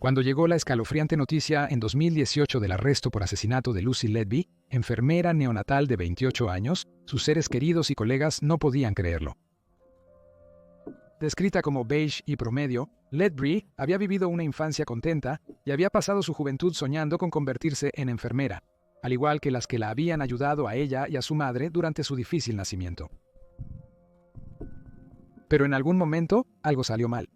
Cuando llegó la escalofriante noticia en 2018 del arresto por asesinato de Lucy Letby, enfermera neonatal de 28 años, sus seres queridos y colegas no podían creerlo. Descrita como beige y promedio, Letby había vivido una infancia contenta y había pasado su juventud soñando con convertirse en enfermera, al igual que las que la habían ayudado a ella y a su madre durante su difícil nacimiento. Pero en algún momento, algo salió mal.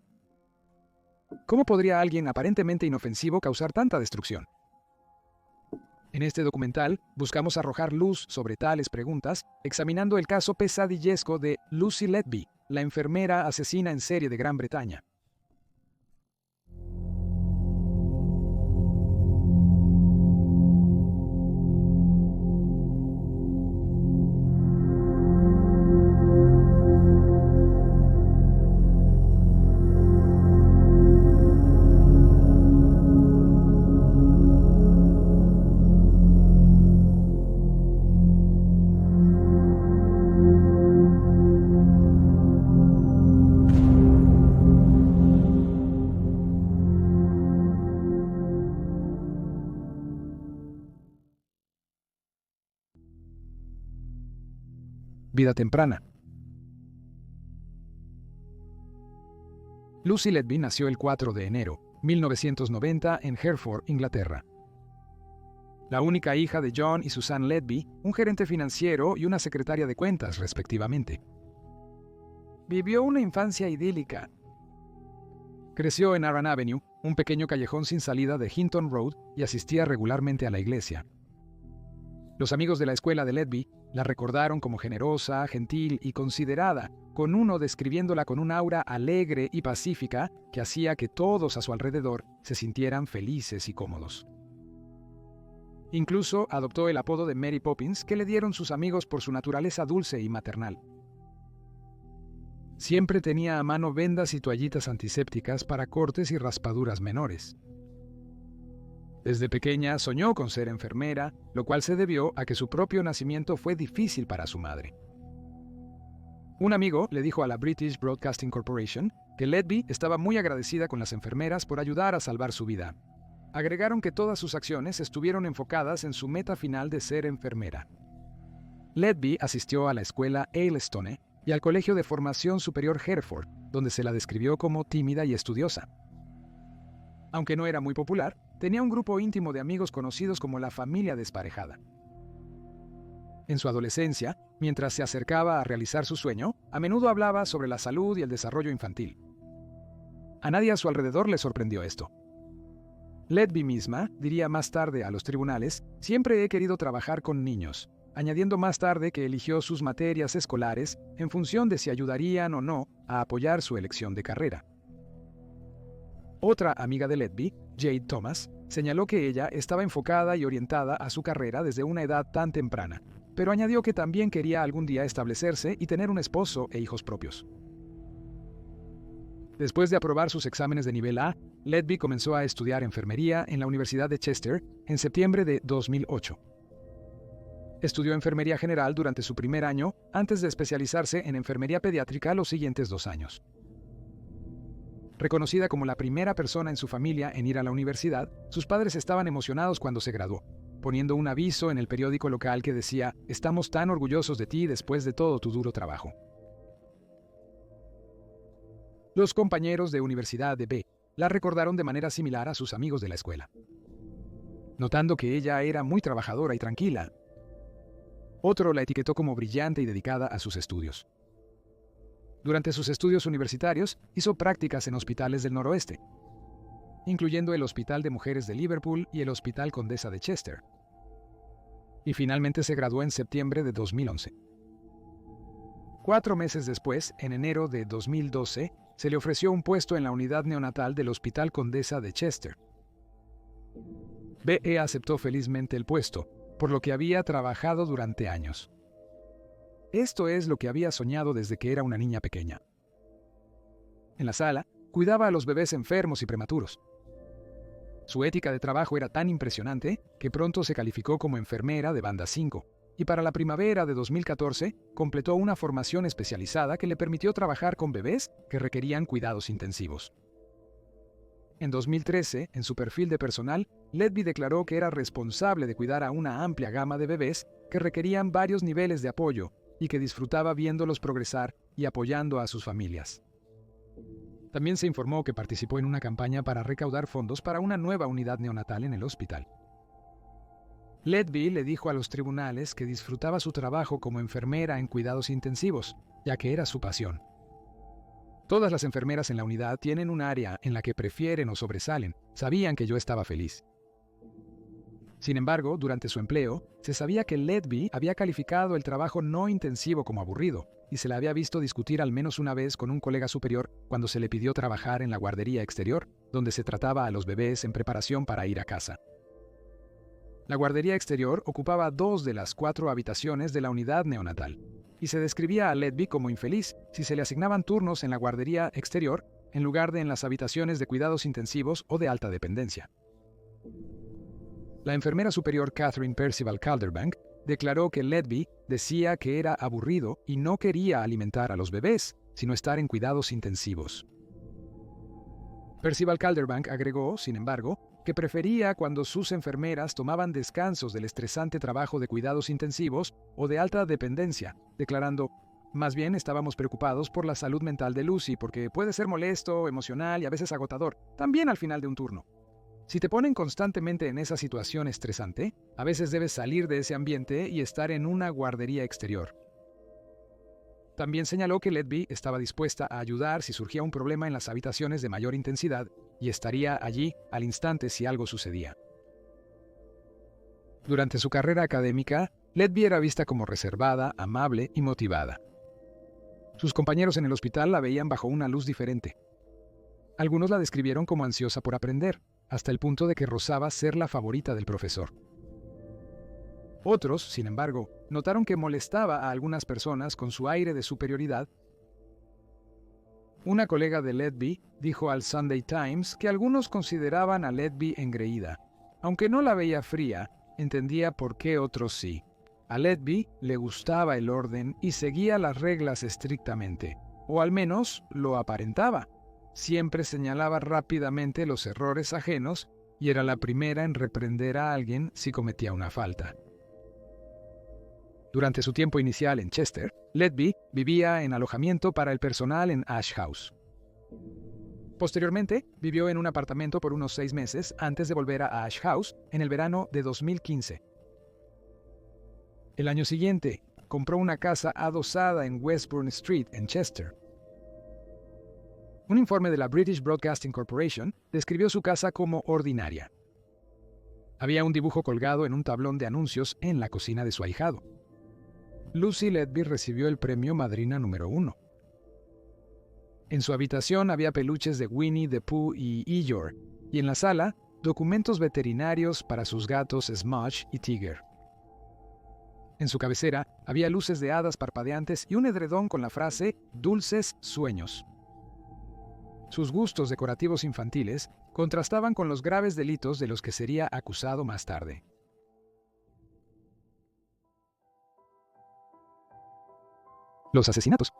¿Cómo podría alguien aparentemente inofensivo causar tanta destrucción? En este documental, buscamos arrojar luz sobre tales preguntas, examinando el caso pesadillesco de Lucy Letby, la enfermera asesina en serie de Gran Bretaña. Vida temprana. Lucy Letby nació el 4 de enero, 1990 en Hereford, Inglaterra. La única hija de John y Susan Letby, un gerente financiero y una secretaria de cuentas, respectivamente. Vivió una infancia idílica. Creció en Arran Avenue, un pequeño callejón sin salida de Hinton Road, y asistía regularmente a la iglesia. Los amigos de la escuela de Letby la recordaron como generosa, gentil y considerada, con uno describiéndola con un aura alegre y pacífica que hacía que todos a su alrededor se sintieran felices y cómodos. Incluso adoptó el apodo de Mary Poppins que le dieron sus amigos por su naturaleza dulce y maternal. Siempre tenía a mano vendas y toallitas antisépticas para cortes y raspaduras menores. Desde pequeña soñó con ser enfermera, lo cual se debió a que su propio nacimiento fue difícil para su madre. Un amigo le dijo a la British Broadcasting Corporation que Letby estaba muy agradecida con las enfermeras por ayudar a salvar su vida. Agregaron que todas sus acciones estuvieron enfocadas en su meta final de ser enfermera. Letby asistió a la escuela Aylestone y al Colegio de Formación Superior Hereford, donde se la describió como tímida y estudiosa. Aunque no era muy popular, tenía un grupo íntimo de amigos conocidos como la familia desparejada. En su adolescencia, mientras se acercaba a realizar su sueño, a menudo hablaba sobre la salud y el desarrollo infantil. A nadie a su alrededor le sorprendió esto. Letby misma diría más tarde a los tribunales: "Siempre he querido trabajar con niños", añadiendo más tarde que eligió sus materias escolares en función de si ayudarían o no a apoyar su elección de carrera. Otra amiga de Letby, Jade Thomas, señaló que ella estaba enfocada y orientada a su carrera desde una edad tan temprana, pero añadió que también quería algún día establecerse y tener un esposo e hijos propios. Después de aprobar sus exámenes de nivel A, Letby comenzó a estudiar enfermería en la Universidad de Chester en septiembre de 2008. Estudió enfermería general durante su primer año antes de especializarse en enfermería pediátrica los siguientes 2 años. Reconocida como la primera persona en su familia en ir a la universidad, sus padres estaban emocionados cuando se graduó, poniendo un aviso en el periódico local que decía: "Estamos tan orgullosos de ti después de todo tu duro trabajo". Los compañeros de universidad de B la recordaron de manera similar a sus amigos de la escuela, notando que ella era muy trabajadora y tranquila. Otro la etiquetó como brillante y dedicada a sus estudios. Durante sus estudios universitarios, hizo prácticas en hospitales del noroeste, incluyendo el Hospital de Mujeres de Liverpool y el Hospital Condesa de Chester. Y finalmente se graduó en septiembre de 2011. 4 meses después, en enero de 2012, se le ofreció un puesto en la unidad neonatal del Hospital Condesa de Chester. BE aceptó felizmente el puesto, por lo que había trabajado durante años. Esto es lo que había soñado desde que era una niña pequeña. En la sala, cuidaba a los bebés enfermos y prematuros. Su ética de trabajo era tan impresionante que pronto se calificó como enfermera de banda 5, y para la primavera de 2014 completó una formación especializada que le permitió trabajar con bebés que requerían cuidados intensivos. En 2013, en su perfil de personal, Letby declaró que era responsable de cuidar a una amplia gama de bebés que requerían varios niveles de apoyo y que disfrutaba viéndolos progresar y apoyando a sus familias. También se informó que participó en una campaña para recaudar fondos para una nueva unidad neonatal en el hospital. Letby le dijo a los tribunales que disfrutaba su trabajo como enfermera en cuidados intensivos, ya que era su pasión. Todas las enfermeras en la unidad tienen un área en la que prefieren o sobresalen. Sabían que yo estaba feliz. Sin embargo, durante su empleo, se sabía que Letby había calificado el trabajo no intensivo como aburrido, y se le había visto discutir al menos una vez con un colega superior cuando se le pidió trabajar en la guardería exterior, donde se trataba a los bebés en preparación para ir a casa. La guardería exterior ocupaba 2 de las 4 habitaciones de la unidad neonatal, y se describía a Letby como infeliz si se le asignaban turnos en la guardería exterior en lugar de en las habitaciones de cuidados intensivos o de alta dependencia. La enfermera superior Catherine Percival Calderbank declaró que Letby decía que era aburrido y no quería alimentar a los bebés, sino estar en cuidados intensivos. Percival Calderbank agregó, sin embargo, que prefería cuando sus enfermeras tomaban descansos del estresante trabajo de cuidados intensivos o de alta dependencia, declarando: más bien estábamos preocupados por la salud mental de Lucy porque puede ser molesto, emocional y a veces agotador, también al final de un turno. Si te ponen constantemente en esa situación estresante, a veces debes salir de ese ambiente y estar en una guardería exterior. También señaló que Letby estaba dispuesta a ayudar si surgía un problema en las habitaciones de mayor intensidad y estaría allí al instante si algo sucedía. Durante su carrera académica, Letby era vista como reservada, amable y motivada. Sus compañeros en el hospital la veían bajo una luz diferente. Algunos la describieron como ansiosa por aprender, hasta el punto de que rozaba ser la favorita del profesor. Otros, sin embargo, notaron que molestaba a algunas personas con su aire de superioridad. Una colega de Letby dijo al Sunday Times que algunos consideraban a Letby engreída. Aunque no la veía fría, entendía por qué otros sí. A Letby le gustaba el orden y seguía las reglas estrictamente, o al menos lo aparentaba. Siempre señalaba rápidamente los errores ajenos y era la primera en reprender a alguien si cometía una falta. Durante su tiempo inicial en Chester, Letby vivía en alojamiento para el personal en Ash House. Posteriormente, vivió en un apartamento por unos 6 meses antes de volver a Ash House en el verano de 2015. El año siguiente, compró una casa adosada en Westbourne Street, en Chester. Un informe de la British Broadcasting Corporation describió su casa como ordinaria. Había un dibujo colgado en un tablón de anuncios en la cocina de su ahijado. Lucy Letby recibió el premio Madrina número 1. En su habitación había peluches de Winnie the Pooh y Eeyore, y en la sala, documentos veterinarios para sus gatos Smudge y Tiger. En su cabecera había luces de hadas parpadeantes y un edredón con la frase «Dulces sueños». Sus gustos decorativos infantiles contrastaban con los graves delitos de los que sería acusado más tarde. Los asesinatos.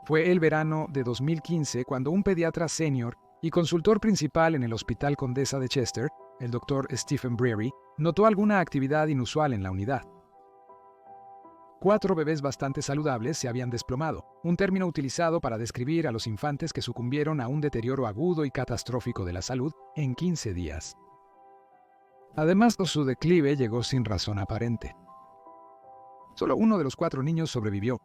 Fue el verano de 2015 cuando un pediatra senior y consultor principal en el Hospital Condesa de Chester, el Dr. Stephen Breary, notó alguna actividad inusual en la unidad. 4 bebés bastante saludables se habían desplomado, un término utilizado para describir a los infantes que sucumbieron a un deterioro agudo y catastrófico de la salud en 15 días. Además, su declive llegó sin razón aparente. Solo uno de los 4 niños sobrevivió.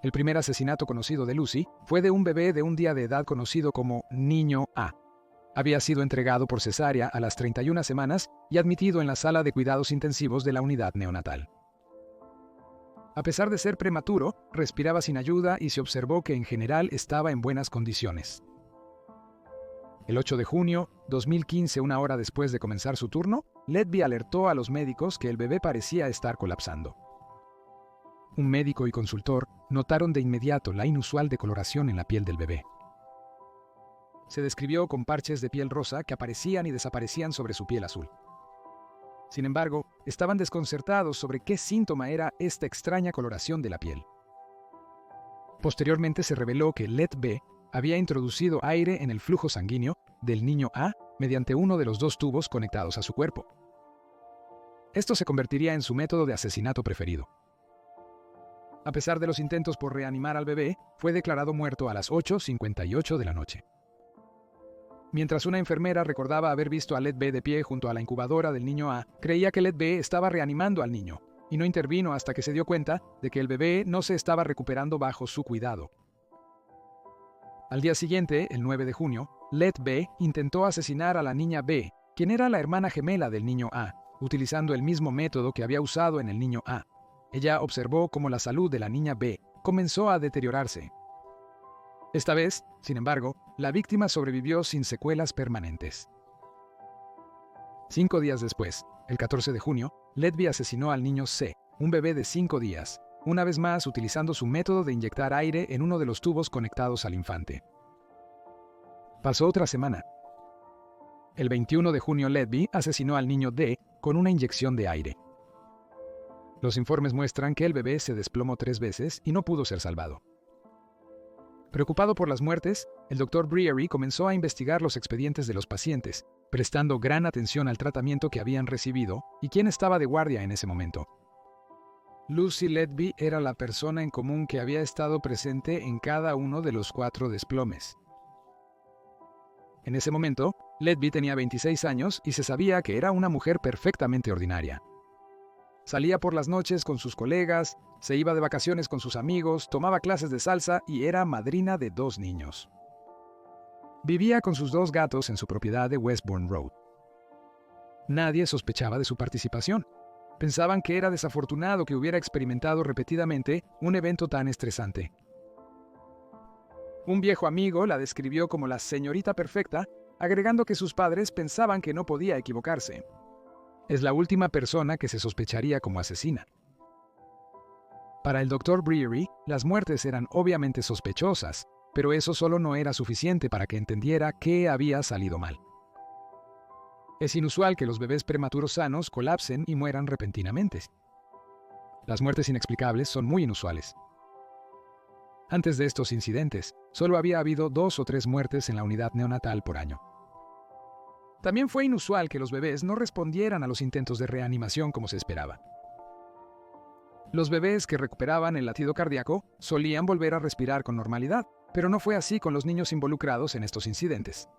El primer asesinato conocido de Lucy fue de un bebé de un día de edad conocido como Niño A. Había sido entregado por cesárea a las 31 semanas y admitido en la sala de cuidados intensivos de la unidad neonatal. A pesar de ser prematuro, respiraba sin ayuda y se observó que en general estaba en buenas condiciones. El 8 de junio, 2015, una hora después de comenzar su turno, Letby alertó a los médicos que el bebé parecía estar colapsando. Un médico y consultor notaron de inmediato la inusual decoloración en la piel del bebé. Se describió con parches de piel rosa que aparecían y desaparecían sobre su piel azul. Sin embargo, estaban desconcertados sobre qué síntoma era esta extraña coloración de la piel. Posteriormente se reveló que Let.B. había introducido aire en el flujo sanguíneo del niño A mediante uno de los dos tubos conectados a su cuerpo. Esto se convertiría en su método de asesinato preferido. A pesar de los intentos por reanimar al bebé, fue declarado muerto a las 8:58 de la noche. Mientras una enfermera recordaba haber visto a Let.B. de pie junto a la incubadora del niño A, creía que Let.B. estaba reanimando al niño, y no intervino hasta que se dio cuenta de que el bebé no se estaba recuperando bajo su cuidado. Al día siguiente, el 9 de junio, Let.B. intentó asesinar a la niña B, quien era la hermana gemela del niño A, utilizando el mismo método que había usado en el niño A. Ella observó cómo la salud de la niña B comenzó a deteriorarse. Esta vez, sin embargo, la víctima sobrevivió sin secuelas permanentes. 5 días después, el 14 de junio, Let.B. asesinó al niño C, un bebé de 5 días, una vez más utilizando su método de inyectar aire en uno de los tubos conectados al infante. Pasó otra semana. El 21 de junio, Let.B. asesinó al niño D con una inyección de aire. Los informes muestran que el bebé se desplomó 3 veces y no pudo ser salvado. Preocupado por las muertes, el Dr. Breary comenzó a investigar los expedientes de los pacientes, prestando gran atención al tratamiento que habían recibido y quién estaba de guardia en ese momento. Lucy Let.B. era la persona en común que había estado presente en cada uno de los 4 desplomes. En ese momento, Let.B. tenía 26 años y se sabía que era una mujer perfectamente ordinaria. Salía por las noches con sus colegas, se iba de vacaciones con sus amigos, tomaba clases de salsa y era madrina de 2 niños. Vivía con sus 2 gatos en su propiedad de Westbourne Road. Nadie sospechaba de su participación. Pensaban que era desafortunado que hubiera experimentado repetidamente un evento tan estresante. Un viejo amigo la describió como la señorita perfecta, agregando que sus padres pensaban que no podía equivocarse. Es la última persona que se sospecharía como asesina. Para el Dr. Breary, las muertes eran obviamente sospechosas, pero eso solo no era suficiente para que entendiera qué había salido mal. Es inusual que los bebés prematuros sanos colapsen y mueran repentinamente. Las muertes inexplicables son muy inusuales. Antes de estos incidentes, solo había habido 2 o 3 muertes en la unidad neonatal por año. También fue inusual que los bebés no respondieran a los intentos de reanimación como se esperaba. Los bebés que recuperaban el latido cardíaco solían volver a respirar con normalidad, pero no fue así con los niños involucrados en estos incidentes.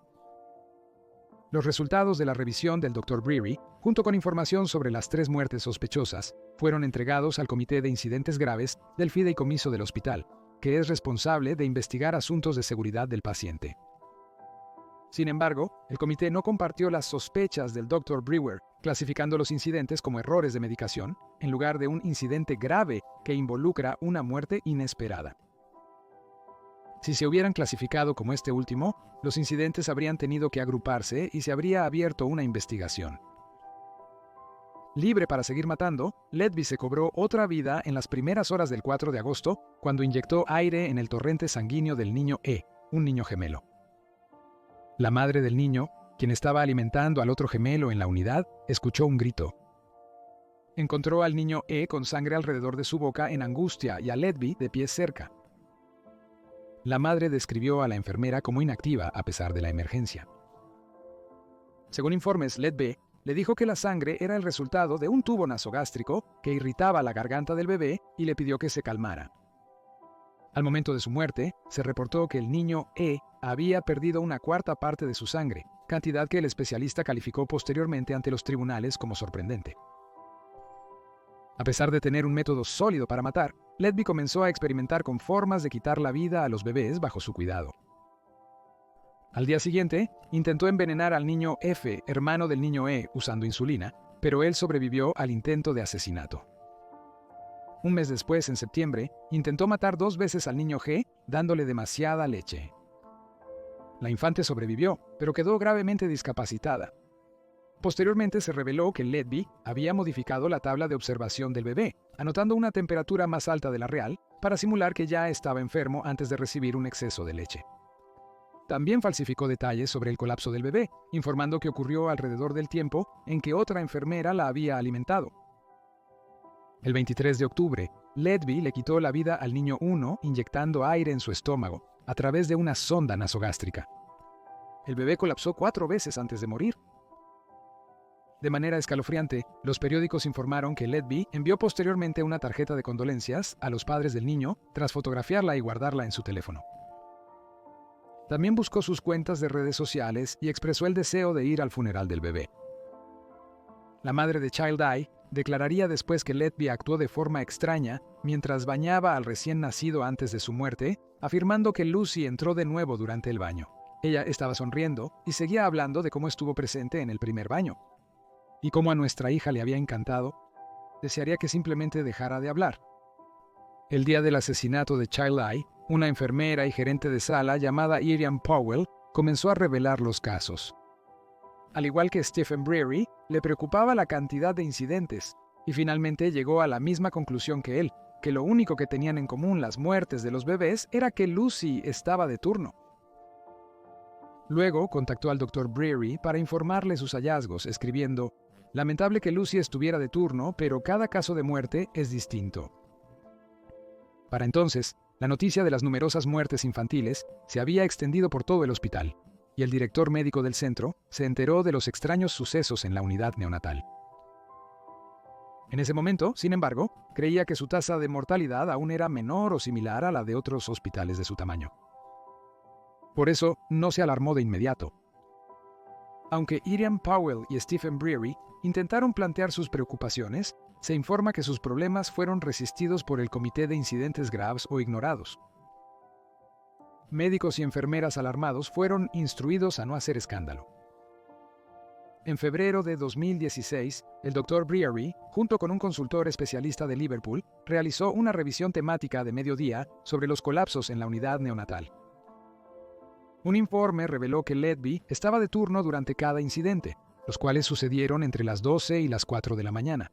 Los resultados de la revisión del Dr. Breary, junto con información sobre las 3 muertes sospechosas, fueron entregados al Comité de Incidentes Graves del Fideicomiso del hospital, que es responsable de investigar asuntos de seguridad del paciente. Sin embargo, el comité no compartió las sospechas del Dr. Brewer, clasificando los incidentes como errores de medicación, en lugar de un incidente grave que involucra una muerte inesperada. Si se hubieran clasificado como este último, los incidentes habrían tenido que agruparse y se habría abierto una investigación. Libre para seguir matando, Let.B. se cobró otra vida en las primeras horas del 4 de agosto, cuando inyectó aire en el torrente sanguíneo del niño E, un niño gemelo. La madre del niño, quien estaba alimentando al otro gemelo en la unidad, escuchó un grito. Encontró al niño E con sangre alrededor de su boca en angustia y a Let.B. de pie cerca. La madre describió a la enfermera como inactiva a pesar de la emergencia. Según informes, Let.B. le dijo que la sangre era el resultado de un tubo nasogástrico que irritaba la garganta del bebé y le pidió que se calmara. Al momento de su muerte, se reportó que el niño E había perdido una cuarta parte de su sangre, cantidad que el especialista calificó posteriormente ante los tribunales como sorprendente. A pesar de tener un método sólido para matar, Let.B. comenzó a experimentar con formas de quitar la vida a los bebés bajo su cuidado. Al día siguiente, intentó envenenar al niño F, hermano del niño E, usando insulina, pero él sobrevivió al intento de asesinato. Un mes después, en septiembre, intentó matar 2 veces al niño G, dándole demasiada leche. La infante sobrevivió, pero quedó gravemente discapacitada. Posteriormente se reveló que Let.B. había modificado la tabla de observación del bebé, anotando una temperatura más alta de la real, para simular que ya estaba enfermo antes de recibir un exceso de leche. También falsificó detalles sobre el colapso del bebé, informando que ocurrió alrededor del tiempo en que otra enfermera la había alimentado. El 23 de octubre, Letby le quitó la vida al niño 1 inyectando aire en su estómago, a través de una sonda nasogástrica. El bebé colapsó 4 veces antes de morir. De manera escalofriante, los periódicos informaron que Letby envió posteriormente una tarjeta de condolencias a los padres del niño tras fotografiarla y guardarla en su teléfono. También buscó sus cuentas de redes sociales y expresó el deseo de ir al funeral del bebé. La madre de Child Eye declararía después que Letby actuó de forma extraña mientras bañaba al recién nacido antes de su muerte, afirmando que Lucy entró de nuevo durante el baño. Ella estaba sonriendo y seguía hablando de cómo estuvo presente en el primer baño. Y como a nuestra hija le había encantado, desearía que simplemente dejara de hablar. El día del asesinato de Child Eye, una enfermera y gerente de sala llamada Irian Powell comenzó a revelar los casos. Al igual que Stephen Breary, le preocupaba la cantidad de incidentes, y finalmente llegó a la misma conclusión que él, que lo único que tenían en común las muertes de los bebés era que Lucy estaba de turno. Luego contactó al Dr. Breary para informarle sus hallazgos, escribiendo: "Lamentable que Lucy estuviera de turno, pero cada caso de muerte es distinto". Para entonces, la noticia de las numerosas muertes infantiles se había extendido por todo el hospital, y el director médico del centro se enteró de los extraños sucesos en la unidad neonatal. En ese momento, sin embargo, creía que su tasa de mortalidad aún era menor o similar a la de otros hospitales de su tamaño. Por eso, no se alarmó de inmediato. Aunque Irian Powell y Stephen Breary intentaron plantear sus preocupaciones, se informa que sus problemas fueron resistidos por el Comité de Incidentes Graves o ignorados. Médicos y enfermeras alarmados fueron instruidos a no hacer escándalo. En febrero de 2016, el Dr. Breary, junto con un consultor especialista de Liverpool, realizó una revisión temática de mediodía sobre los colapsos en la unidad neonatal. Un informe reveló que Letby estaba de turno durante cada incidente, los cuales sucedieron entre las 12 y las 4 de la mañana.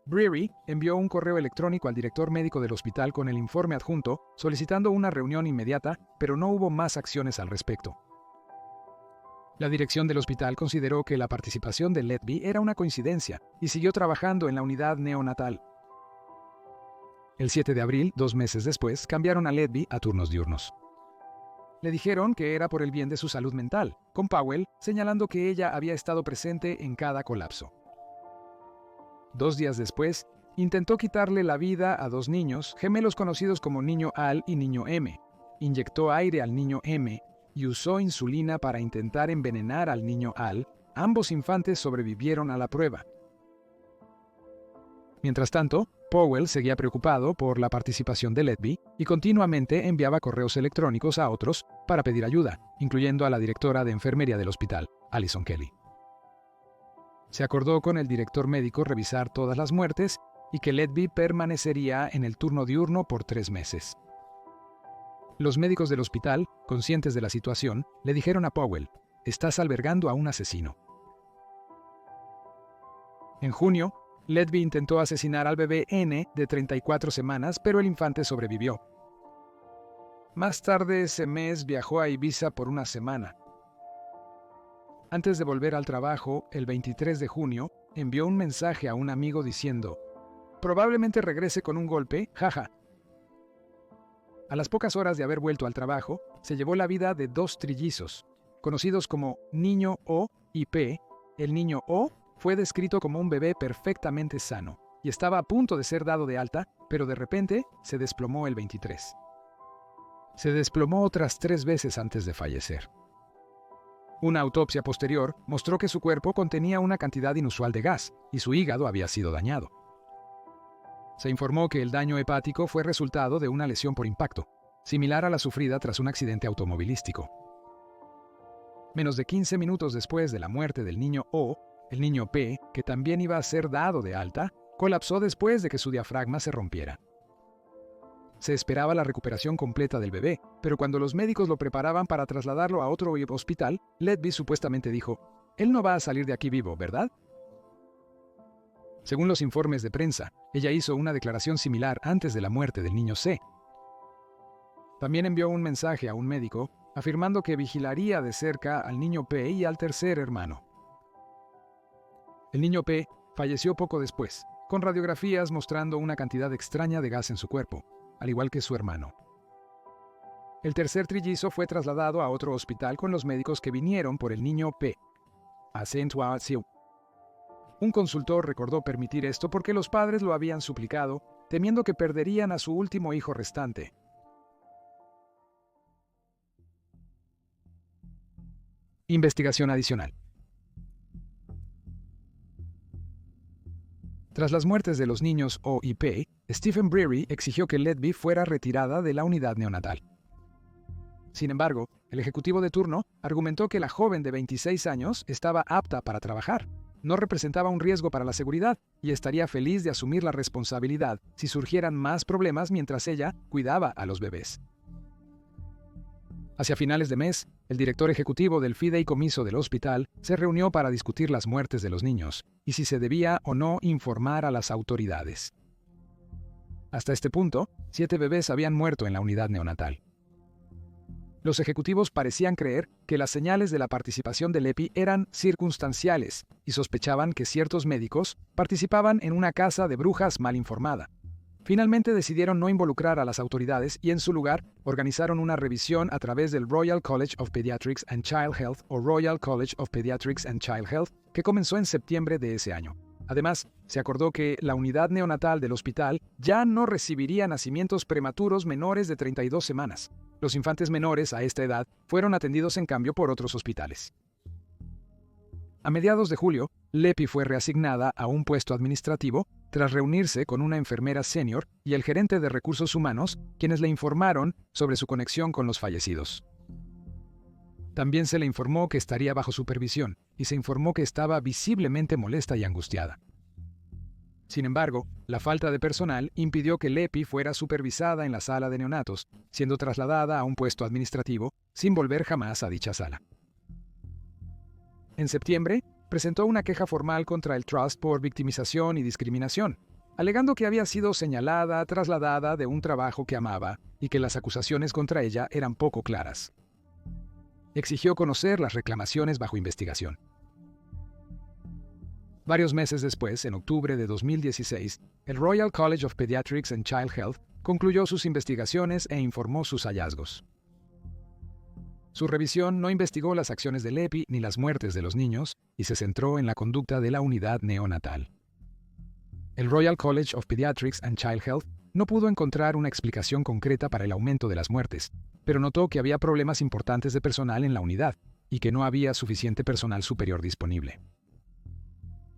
Breary envió un correo electrónico al director médico del hospital con el informe adjunto, solicitando una reunión inmediata, pero no hubo más acciones al respecto. La dirección del hospital consideró que la participación de Letby era una coincidencia y siguió trabajando en la unidad neonatal. El 7 de abril, 2 meses después, cambiaron a Letby a turnos diurnos. Le dijeron que era por el bien de su salud mental, con Powell señalando que ella había estado presente en cada colapso. 2 días después, intentó quitarle la vida a 2 niños, gemelos conocidos como niño Al y niño M. Inyectó aire al niño M y usó insulina para intentar envenenar al niño Al. Ambos infantes sobrevivieron a la prueba. Mientras tanto, Powell seguía preocupado por la participación de Letby y continuamente enviaba correos electrónicos a otros para pedir ayuda, incluyendo a la directora de enfermería del hospital, Alison Kelly. Se acordó con el director médico revisar todas las muertes y que Letby permanecería en el turno diurno por 3 meses. Los médicos del hospital, conscientes de la situación, le dijeron a Powell: "Estás albergando a un asesino". En junio, Letby intentó asesinar al bebé N de 34 semanas, pero el infante sobrevivió. Más tarde ese mes viajó a Ibiza por una semana. Antes de volver al trabajo, el 23 de junio, envió un mensaje a un amigo diciendo: "Probablemente regrese con un golpe, jaja". A las pocas horas de haber vuelto al trabajo, se llevó la vida de 2 trillizos, conocidos como Niño O y P. El niño O fue descrito como un bebé perfectamente sano y estaba a punto de ser dado de alta, pero de repente se desplomó el 23. Se desplomó otras 3 veces antes de fallecer. Una autopsia posterior mostró que su cuerpo contenía una cantidad inusual de gas y su hígado había sido dañado. Se informó que el daño hepático fue resultado de una lesión por impacto, similar a la sufrida tras un accidente automovilístico. Menos de 15 minutos después de la muerte del niño O, el niño P, que también iba a ser dado de alta, colapsó después de que su diafragma se rompiera. Se esperaba la recuperación completa del bebé, pero cuando los médicos lo preparaban para trasladarlo a otro hospital, Letby supuestamente dijo: "Él no va a salir de aquí vivo, ¿verdad?". Según los informes de prensa, ella hizo una declaración similar antes de la muerte del niño C. También envió un mensaje a un médico afirmando que vigilaría de cerca al niño P y al tercer hermano. El niño P falleció poco después, con radiografías mostrando una cantidad extraña de gas en su cuerpo, al igual que su hermano. El tercer trillizo fue trasladado a otro hospital con los médicos que vinieron por el niño P. a Saint-Ouen. Un consultor recordó permitir esto porque los padres lo habían suplicado, temiendo que perderían a su último hijo restante. Investigación adicional. Tras las muertes de los niños O y P, Stephen Breary exigió que Letby fuera retirada de la unidad neonatal. Sin embargo, el ejecutivo de turno argumentó que la joven de 26 años estaba apta para trabajar, no representaba un riesgo para la seguridad y estaría feliz de asumir la responsabilidad si surgieran más problemas mientras ella cuidaba a los bebés. Hacia finales de mes, el director ejecutivo del fideicomiso del hospital se reunió para discutir las muertes de los niños y si se debía o no informar a las autoridades. Hasta este punto, 7 bebés habían muerto en la unidad neonatal. Los ejecutivos parecían creer que las señales de la participación de Letby eran circunstanciales y sospechaban que ciertos médicos participaban en una caza de brujas mal informada. Finalmente decidieron no involucrar a las autoridades y en su lugar organizaron una revisión a través del Royal College of Pediatrics and Child Health o Royal College of Pediatrics and Child Health, que comenzó en septiembre de ese año. Además, se acordó que la unidad neonatal del hospital ya no recibiría nacimientos prematuros menores de 32 semanas. Los infantes menores a esta edad fueron atendidos en cambio por otros hospitales. A mediados de julio, Letby fue reasignada a un puesto administrativo tras reunirse con una enfermera senior y el gerente de recursos humanos, quienes le informaron sobre su conexión con los fallecidos. También se le informó que estaría bajo supervisión y se informó que estaba visiblemente molesta y angustiada. Sin embargo, la falta de personal impidió que Letby fuera supervisada en la sala de neonatos, siendo trasladada a un puesto administrativo sin volver jamás a dicha sala. En septiembre, presentó una queja formal contra el Trust por victimización y discriminación, alegando que había sido trasladada de un trabajo que amaba y que las acusaciones contra ella eran poco claras. Exigió conocer las reclamaciones bajo investigación. Varios meses después, en octubre de 2016, el Royal College of Pediatrics and Child Health concluyó sus investigaciones e informó sus hallazgos. Su revisión no investigó las acciones de Letby ni las muertes de los niños y se centró en la conducta de la unidad neonatal. El Royal College of Pediatrics and Child Health no pudo encontrar una explicación concreta para el aumento de las muertes, pero notó que había problemas importantes de personal en la unidad y que no había suficiente personal superior disponible.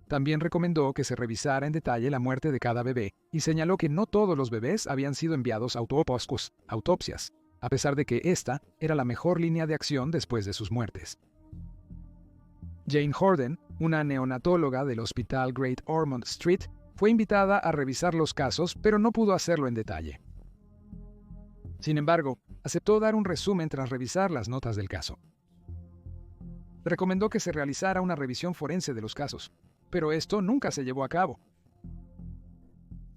También recomendó que se revisara en detalle la muerte de cada bebé y señaló que no todos los bebés habían sido enviados a autopsias, a pesar de que esta era la mejor línea de acción después de sus muertes. Jane Horden, una neonatóloga del Hospital Great Ormond Street, fue invitada a revisar los casos, pero no pudo hacerlo en detalle. Sin embargo, aceptó dar un resumen tras revisar las notas del caso. Recomendó que se realizara una revisión forense de los casos, pero esto nunca se llevó a cabo.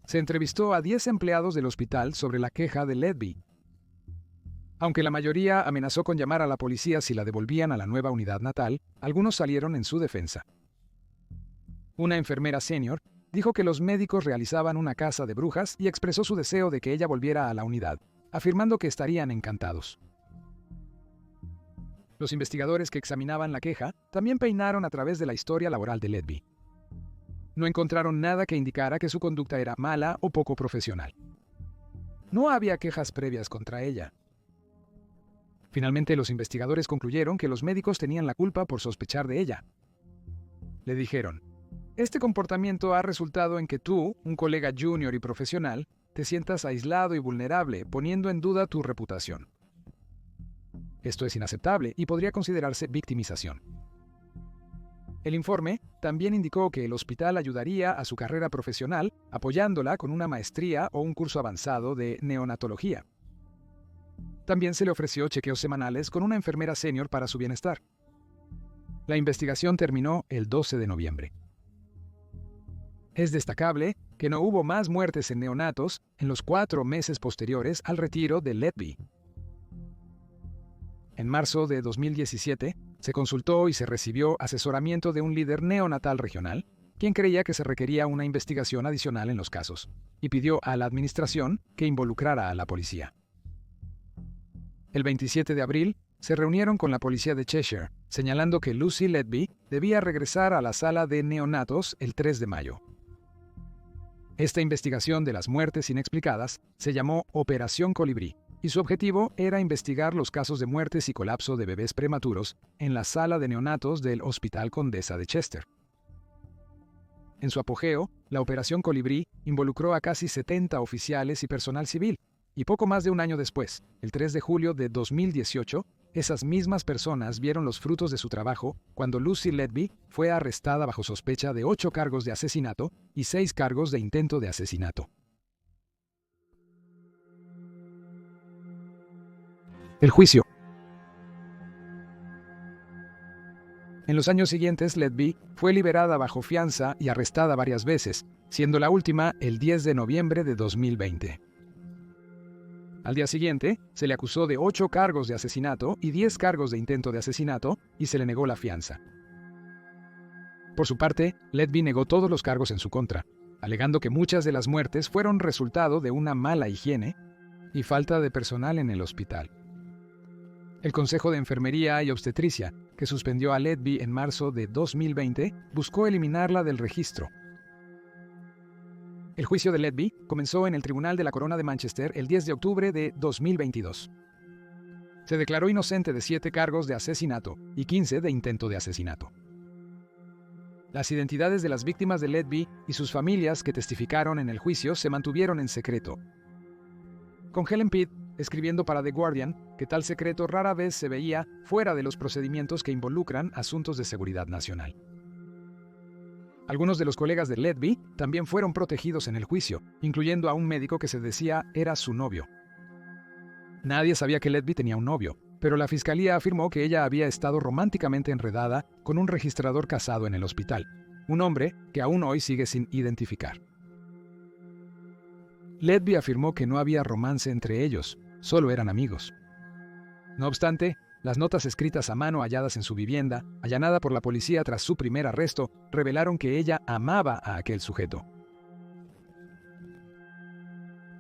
Se entrevistó a 10 empleados del hospital sobre la queja de Letby. Aunque la mayoría amenazó con llamar a la policía si la devolvían a la nueva unidad natal, algunos salieron en su defensa. Una enfermera senior dijo que los médicos realizaban una caza de brujas y expresó su deseo de que ella volviera a la unidad, afirmando que estarían encantados. Los investigadores que examinaban la queja también peinaron a través de la historia laboral de Letby. No encontraron nada que indicara que su conducta era mala o poco profesional. No había quejas previas contra ella. Finalmente, los investigadores concluyeron que los médicos tenían la culpa por sospechar de ella. Le dijeron: "Este comportamiento ha resultado en que tú, un colega junior y profesional, te sientas aislado y vulnerable, poniendo en duda tu reputación. Esto es inaceptable y podría considerarse victimización". El informe también indicó que el hospital ayudaría a su carrera profesional apoyándola con una maestría o un curso avanzado de neonatología. También se le ofreció chequeos semanales con una enfermera senior para su bienestar. La investigación terminó el 12 de noviembre. Es destacable que no hubo más muertes en neonatos en los 4 meses posteriores al retiro de Letby. En marzo de 2017, se consultó y se recibió asesoramiento de un líder neonatal regional, quien creía que se requería una investigación adicional en los casos, y pidió a la administración que involucrara a la policía. El 27 de abril, se reunieron con la policía de Cheshire, señalando que Lucy Letby debía regresar a la sala de neonatos el 3 de mayo. Esta investigación de las muertes inexplicadas se llamó Operación Colibrí, y su objetivo era investigar los casos de muertes y colapso de bebés prematuros en la sala de neonatos del Hospital Condesa de Chester. En su apogeo, la Operación Colibrí involucró a casi 70 oficiales y personal civil, y poco más de un año después, el 3 de julio de 2018, esas mismas personas vieron los frutos de su trabajo cuando Lucy Letby fue arrestada bajo sospecha de 8 cargos de asesinato y 6 cargos de intento de asesinato. El juicio. En los años siguientes, Letby fue liberada bajo fianza y arrestada varias veces, siendo la última el 10 de noviembre de 2020. Al día siguiente, se le acusó de 8 cargos de asesinato y 10 cargos de intento de asesinato y se le negó la fianza. Por su parte, Letby negó todos los cargos en su contra, alegando que muchas de las muertes fueron resultado de una mala higiene y falta de personal en el hospital. El Consejo de Enfermería y Obstetricia, que suspendió a Letby en marzo de 2020, buscó eliminarla del registro. El juicio de Letby comenzó en el Tribunal de la Corona de Manchester el 10 de octubre de 2022. Se declaró inocente de 7 cargos de asesinato y 15 de intento de asesinato. Las identidades de las víctimas de Letby y sus familias que testificaron en el juicio se mantuvieron en secreto. Con Helen Pidd escribiendo para The Guardian que tal secreto rara vez se veía fuera de los procedimientos que involucran asuntos de seguridad nacional. Algunos de los colegas de Letby también fueron protegidos en el juicio, incluyendo a un médico que se decía era su novio. Nadie sabía que Letby tenía un novio, pero la fiscalía afirmó que ella había estado románticamente enredada con un registrador casado en el hospital, un hombre que aún hoy sigue sin identificar. Letby afirmó que no había romance entre ellos, solo eran amigos. No obstante, las notas escritas a mano halladas en su vivienda, allanada por la policía tras su primer arresto, revelaron que ella amaba a aquel sujeto.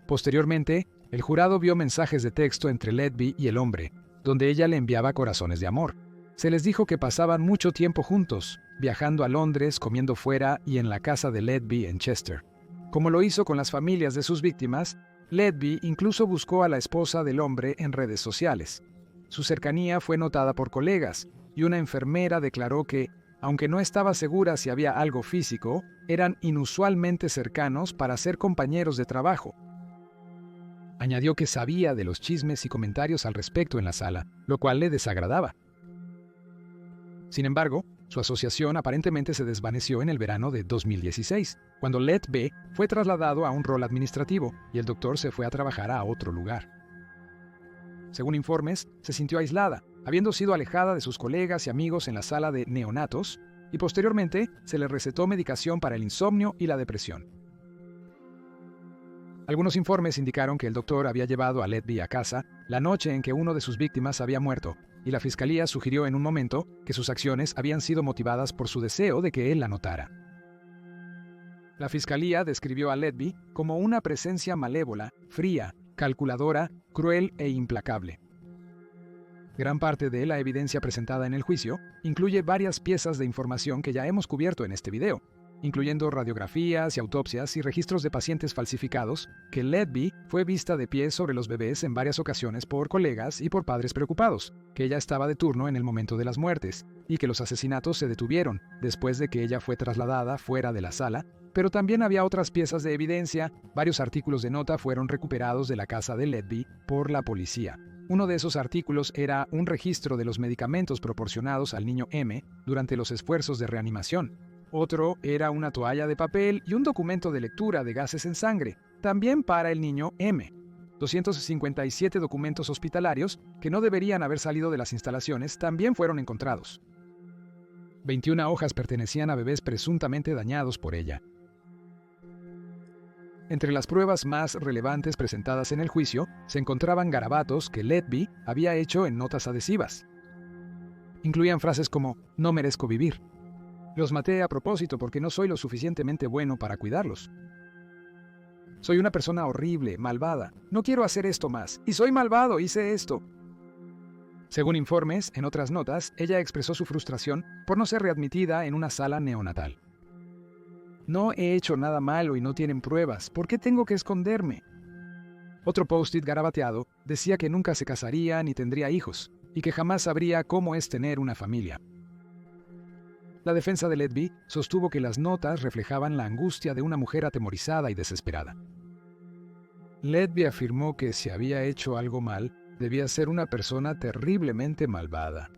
Posteriormente, el jurado vio mensajes de texto entre Letby y el hombre, donde ella le enviaba corazones de amor. Se les dijo que pasaban mucho tiempo juntos, viajando a Londres, comiendo fuera y en la casa de Letby en Chester. Como lo hizo con las familias de sus víctimas, Letby incluso buscó a la esposa del hombre en redes sociales. Su cercanía fue notada por colegas, y una enfermera declaró que, aunque no estaba segura si había algo físico, eran inusualmente cercanos para ser compañeros de trabajo. Añadió que sabía de los chismes y comentarios al respecto en la sala, lo cual le desagradaba. Sin embargo, su asociación aparentemente se desvaneció en el verano de 2016, cuando Letby fue trasladado a un rol administrativo y el doctor se fue a trabajar a otro lugar. Según informes, se sintió aislada, habiendo sido alejada de sus colegas y amigos en la sala de neonatos, y posteriormente se le recetó medicación para el insomnio y la depresión. Algunos informes indicaron que el doctor había llevado a Letby a casa la noche en que uno de sus víctimas había muerto, y la fiscalía sugirió en un momento que sus acciones habían sido motivadas por su deseo de que él la notara. La fiscalía describió a Letby como una presencia malévola, fría, calculadora, cruel e implacable. Gran parte de la evidencia presentada en el juicio incluye varias piezas de información que ya hemos cubierto en este video, incluyendo radiografías y autopsias y registros de pacientes falsificados, que Letby fue vista de pie sobre los bebés en varias ocasiones por colegas y por padres preocupados, que ella estaba de turno en el momento de las muertes, y que los asesinatos se detuvieron después de que ella fue trasladada fuera de la sala, pero también había otras piezas de evidencia. Varios artículos de nota fueron recuperados de la casa de Letby por la policía. Uno de esos artículos era un registro de los medicamentos proporcionados al niño M durante los esfuerzos de reanimación. Otro era una toalla de papel y un documento de lectura de gases en sangre, también para el niño M. 257 documentos hospitalarios que no deberían haber salido de las instalaciones también fueron encontrados. 21 hojas pertenecían a bebés presuntamente dañados por ella. Entre las pruebas más relevantes presentadas en el juicio se encontraban garabatos que Letby había hecho en notas adhesivas. Incluían frases como «no merezco vivir», Los maté a propósito porque no soy lo suficientemente bueno para cuidarlos. Soy una persona horrible, malvada. No quiero hacer esto más. Y soy malvado, hice esto. Según informes, en otras notas, ella expresó su frustración por no ser readmitida en una sala neonatal. No he hecho nada malo y no tienen pruebas. ¿Por qué tengo que esconderme? Otro post-it garabateado decía que nunca se casaría ni tendría hijos, y que jamás sabría cómo es tener una familia. La defensa de Letby sostuvo que las notas reflejaban la angustia de una mujer atemorizada y desesperada. Letby afirmó que si había hecho algo mal, debía ser una persona terriblemente malvada.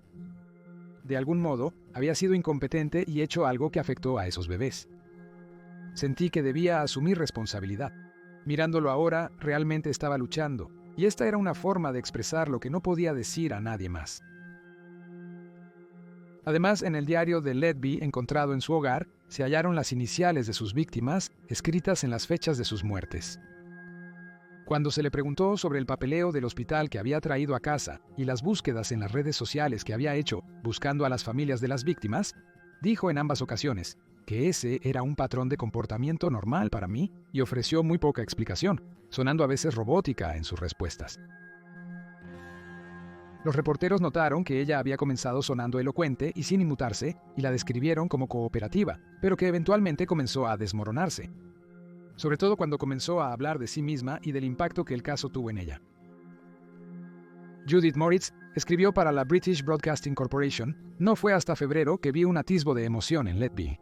De algún modo, había sido incompetente y hecho algo que afectó a esos bebés. Sentí que debía asumir responsabilidad. Mirándolo ahora, realmente estaba luchando, y esta era una forma de expresar lo que no podía decir a nadie más. Además, en el diario de Letby encontrado en su hogar, se hallaron las iniciales de sus víctimas, escritas en las fechas de sus muertes. Cuando se le preguntó sobre el papeleo del hospital que había traído a casa y las búsquedas en las redes sociales que había hecho buscando a las familias de las víctimas, dijo en ambas ocasiones que ese era un patrón de comportamiento normal para mí y ofreció muy poca explicación, sonando a veces robótica en sus respuestas. Los reporteros notaron que ella había comenzado sonando elocuente y sin inmutarse, y la describieron como cooperativa, pero que eventualmente comenzó a desmoronarse, sobre todo cuando comenzó a hablar de sí misma y del impacto que el caso tuvo en ella. Judith Moritz escribió para la British Broadcasting Corporation: "No fue hasta febrero que vi un atisbo de emoción en Letby.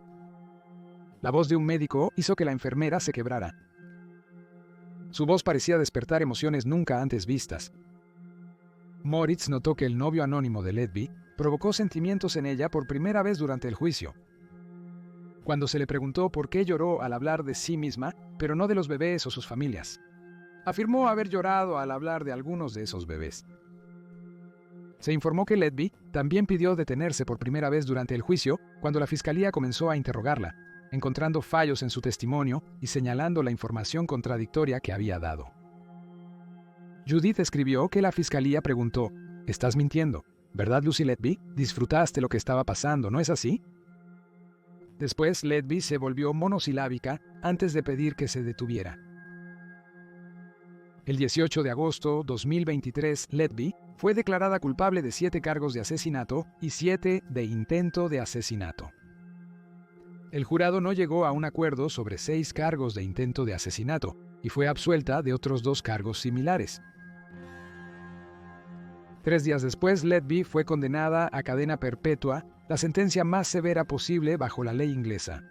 La voz de un médico hizo que la enfermera se quebrara. Su voz parecía despertar emociones nunca antes vistas". Moritz notó que el novio anónimo de Letby provocó sentimientos en ella por primera vez durante el juicio. Cuando se le preguntó por qué lloró al hablar de sí misma, pero no de los bebés o sus familias, afirmó haber llorado al hablar de algunos de esos bebés. Se informó que Letby también pidió detenerse por primera vez durante el juicio cuando la fiscalía comenzó a interrogarla, encontrando fallos en su testimonio y señalando la información contradictoria que había dado. Judith escribió que la fiscalía preguntó: "¿Estás mintiendo? ¿Verdad, Lucy Letby? Disfrutaste lo que estaba pasando, ¿no es así?". Después, Letby se volvió monosilábica antes de pedir que se detuviera. El 18 de agosto de 2023, Letby fue declarada culpable de 7 cargos de asesinato y 7 de intento de asesinato. El jurado no llegó a un acuerdo sobre 6 cargos de intento de asesinato y fue absuelta de otros 2 cargos similares. 3 días después, Letby fue condenada a cadena perpetua, la sentencia más severa posible bajo la ley inglesa.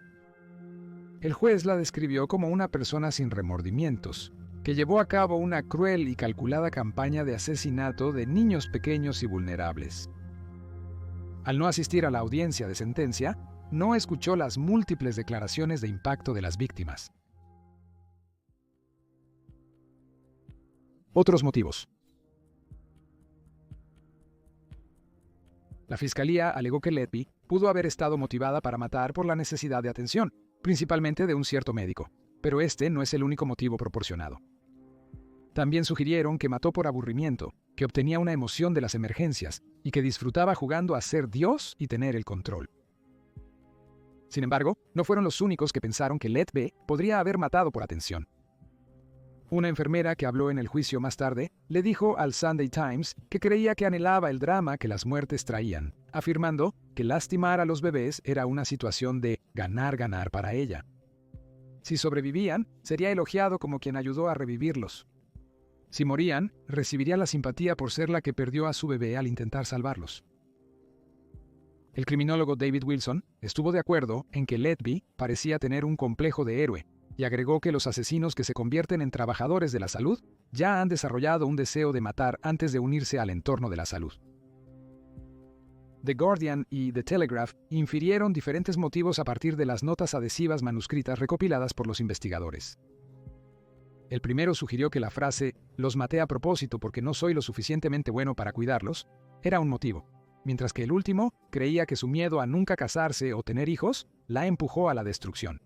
El juez la describió como una persona sin remordimientos, que llevó a cabo una cruel y calculada campaña de asesinato de niños pequeños y vulnerables. Al no asistir a la audiencia de sentencia, no escuchó las múltiples declaraciones de impacto de las víctimas. Otros motivos. La fiscalía alegó que Letby pudo haber estado motivada para matar por la necesidad de atención, principalmente de un cierto médico, pero este no es el único motivo proporcionado. También sugirieron que mató por aburrimiento, que obtenía una emoción de las emergencias y que disfrutaba jugando a ser Dios y tener el control. Sin embargo, no fueron los únicos que pensaron que Letby podría haber matado por atención. Una enfermera que habló en el juicio más tarde le dijo al Sunday Times que creía que anhelaba el drama que las muertes traían, afirmando que lastimar a los bebés era una situación de ganar-ganar para ella. Si sobrevivían, sería elogiado como quien ayudó a revivirlos. Si morían, recibiría la simpatía por ser la que perdió a su bebé al intentar salvarlos. El criminólogo David Wilson estuvo de acuerdo en que Letby parecía tener un complejo de héroe, y agregó que los asesinos que se convierten en trabajadores de la salud ya han desarrollado un deseo de matar antes de unirse al entorno de la salud. The Guardian y The Telegraph infirieron diferentes motivos a partir de las notas adhesivas manuscritas recopiladas por los investigadores. El primero sugirió que la frase "los maté a propósito porque no soy lo suficientemente bueno para cuidarlos" era un motivo, mientras que el último creía que su miedo a nunca casarse o tener hijos la empujó a la destrucción.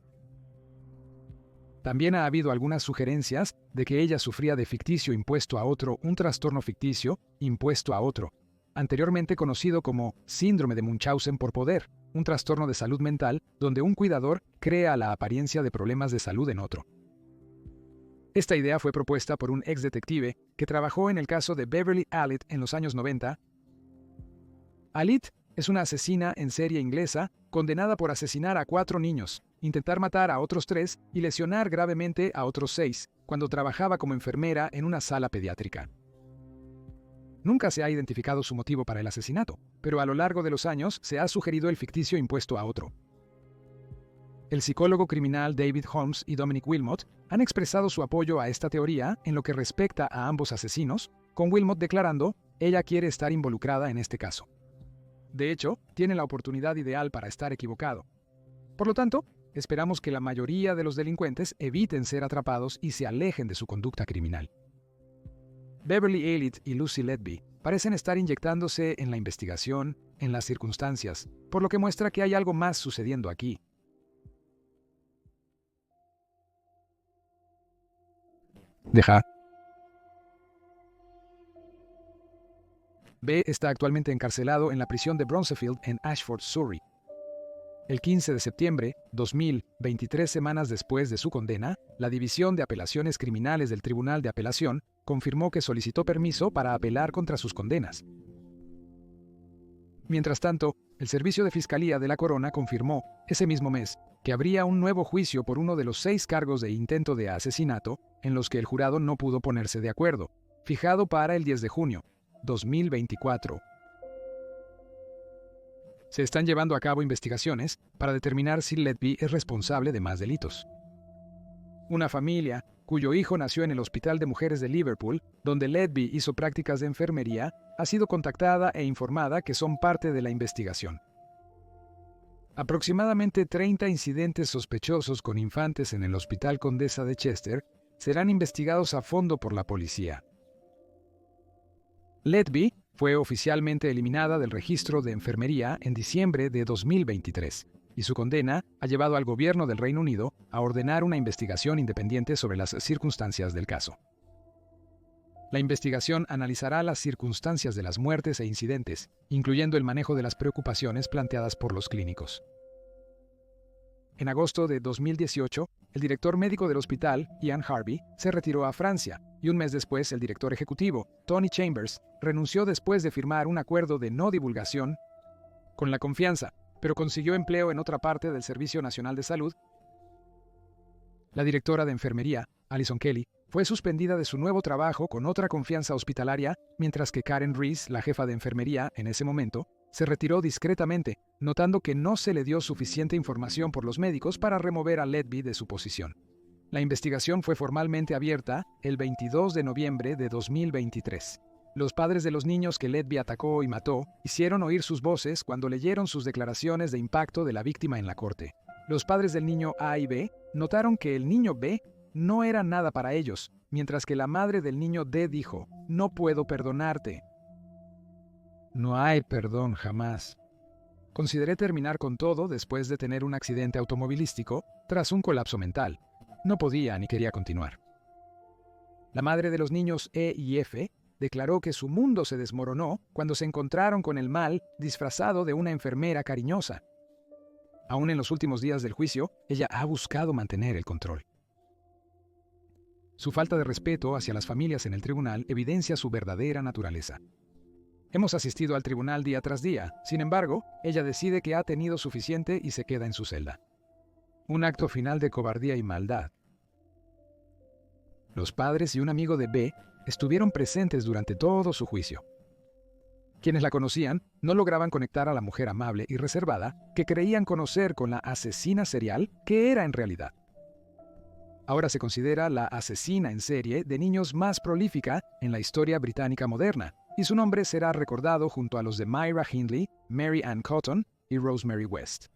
También ha habido algunas sugerencias de que ella sufría de ficticio impuesto a otro, un trastorno ficticio impuesto a otro, anteriormente conocido como síndrome de Munchausen por poder, un trastorno de salud mental donde un cuidador crea la apariencia de problemas de salud en otro. Esta idea fue propuesta por un ex detective que trabajó en el caso de Beverly Allitt en los años 90. Allitt es una asesina en serie inglesa condenada por asesinar a 4 niños, intentar matar a otros 3 y lesionar gravemente a otros 6 cuando trabajaba como enfermera en una sala pediátrica. Nunca se ha identificado su motivo para el asesinato, pero a lo largo de los años se ha sugerido el ficticio impuesto a otro. El psicólogo criminal David Holmes y Dominic Wilmot han expresado su apoyo a esta teoría en lo que respecta a ambos asesinos, con Wilmot declarando, ella quiere estar involucrada en este caso. De hecho, tiene la oportunidad ideal para estar equivocado. Por lo tanto, esperamos que la mayoría de los delincuentes eviten ser atrapados y se alejen de su conducta criminal. Beverly Allitt y Lucy Letby parecen estar inyectándose en la investigación, en las circunstancias, por lo que muestra que hay algo más sucediendo aquí. B está actualmente encarcelado en la prisión de Bronzefield en Ashford, Surrey. El 15 de septiembre de 2000, 23 semanas después de su condena, la División de Apelaciones Criminales del Tribunal de Apelación confirmó que solicitó permiso para apelar contra sus condenas. Mientras tanto, el Servicio de Fiscalía de la Corona confirmó, ese mismo mes, que habría un nuevo juicio por uno de los 6 cargos de intento de asesinato en los que el jurado no pudo ponerse de acuerdo, fijado para el 10 de junio de 2024. Se están llevando a cabo investigaciones para determinar si Letby es responsable de más delitos. Una familia, cuyo hijo nació en el Hospital de Mujeres de Liverpool, donde Letby hizo prácticas de enfermería, ha sido contactada e informada que son parte de la investigación. Aproximadamente 30 incidentes sospechosos con infantes en el Hospital Condesa de Chester serán investigados a fondo por la policía. Letby fue oficialmente eliminada del registro de enfermería en diciembre de 2023, y su condena ha llevado al gobierno del Reino Unido a ordenar una investigación independiente sobre las circunstancias del caso. La investigación analizará las circunstancias de las muertes e incidentes, incluyendo el manejo de las preocupaciones planteadas por los clínicos. En agosto de 2018, el director médico del hospital, Ian Harvey, se retiró a Francia, y un mes después el director ejecutivo, Tony Chambers, renunció después de firmar un acuerdo de no divulgación con la confianza, pero consiguió empleo en otra parte del Servicio Nacional de Salud. La directora de enfermería, Alison Kelly, fue suspendida de su nuevo trabajo con otra confianza hospitalaria, mientras que Karen Rees, la jefa de enfermería en ese momento, se retiró discretamente, notando que no se le dio suficiente información por los médicos para remover a Letby de su posición. La investigación fue formalmente abierta el 22 de noviembre de 2023. Los padres de los niños que Letby atacó y mató hicieron oír sus voces cuando leyeron sus declaraciones de impacto de la víctima en la corte. Los padres del niño A y B notaron que el niño B no era nada para ellos, mientras que la madre del niño D dijo, «No puedo perdonarte». No hay perdón jamás. Consideré terminar con todo después de tener un accidente automovilístico tras un colapso mental. No podía ni quería continuar. La madre de los niños E y F declaró que su mundo se desmoronó cuando se encontraron con el mal disfrazado de una enfermera cariñosa. Aún en los últimos días del juicio, ella ha buscado mantener el control. Su falta de respeto hacia las familias en el tribunal evidencia su verdadera naturaleza. Hemos asistido al tribunal día tras día, sin embargo, ella decide que ha tenido suficiente y se queda en su celda. Un acto final de cobardía y maldad. Los padres y un amigo de B estuvieron presentes durante todo su juicio. Quienes la conocían no lograban conectar a la mujer amable y reservada que creían conocer con la asesina serial que era en realidad. Ahora se considera la asesina en serie de niños más prolífica en la historia británica moderna, y su nombre será recordado junto a los de Myra Hindley, Mary Ann Cotton y Rosemary West.